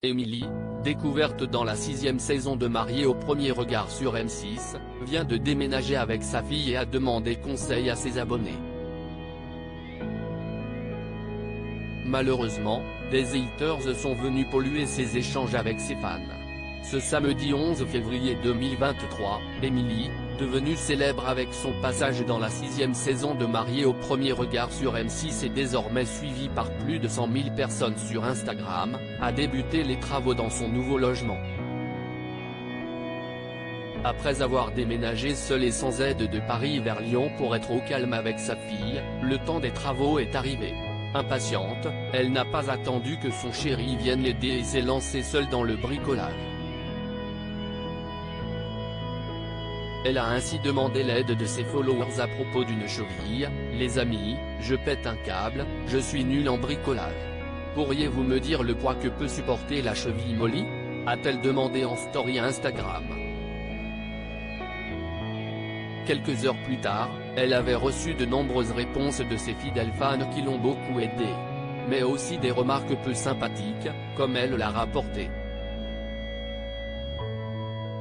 Emily, découverte dans la 6e saison de Mariés au premier regard sur M6, vient de déménager avec sa fille et a demandé conseil à ses abonnés. Malheureusement, des haters sont venus polluer ses échanges avec ses fans. Ce samedi 11 février 2023, Emily, devenue célèbre avec son passage dans la 6e saison de Mariés au premier regard sur M6 et désormais suivie par plus de 100 000 personnes sur Instagram, a débuté les travaux dans son nouveau logement. Après avoir déménagé seule et sans aide de Paris vers Lyon pour être au calme avec sa fille, le temps des travaux est arrivé. Impatiente, elle n'a pas attendu que son chéri vienne l'aider et s'est lancée seule dans le bricolage. Elle a ainsi demandé l'aide de ses followers à propos d'une cheville. « Les amis, je pète un câble, je suis nulle en bricolage. Pourriez-vous me dire le poids que peut supporter la cheville Molly ?» a-t-elle demandé en story Instagram. Quelques heures plus tard, elle avait reçu de nombreuses réponses de ses fidèles fans qui l'ont beaucoup aidée. Mais aussi des remarques peu sympathiques, comme elle l'a rapporté.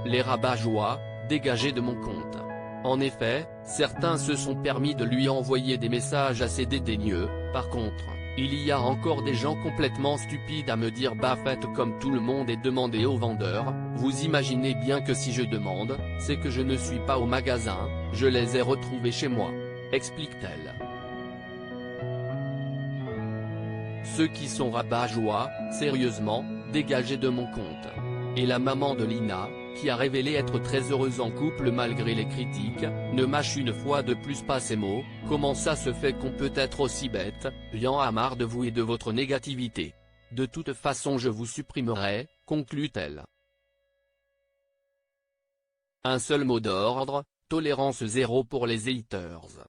Les rabat-joie, dégagez de mon compte. En effet, certains se sont permis de lui envoyer des messages assez dédaigneux. Par contre, il y a encore des gens complètement stupides à me dire bah faites comme tout le monde et demandez aux vendeurs. Vous imaginez bien que si je demande, c'est que je ne suis pas au magasin, je les ai retrouvés chez moi, explique-t-elle. Ceux qui sont rabat-joie, sérieusement, dégagez de mon compte. Et la maman de Lina, qui a révélé être très heureuse en couple malgré les critiques, ne mâche une fois de plus pas ses mots. Comment ça se fait qu'on peut être aussi bête, j'en ai marre de vous et de votre négativité. De toute façon je vous supprimerai, conclut-elle. Un seul mot d'ordre, tolérance zéro pour les haters.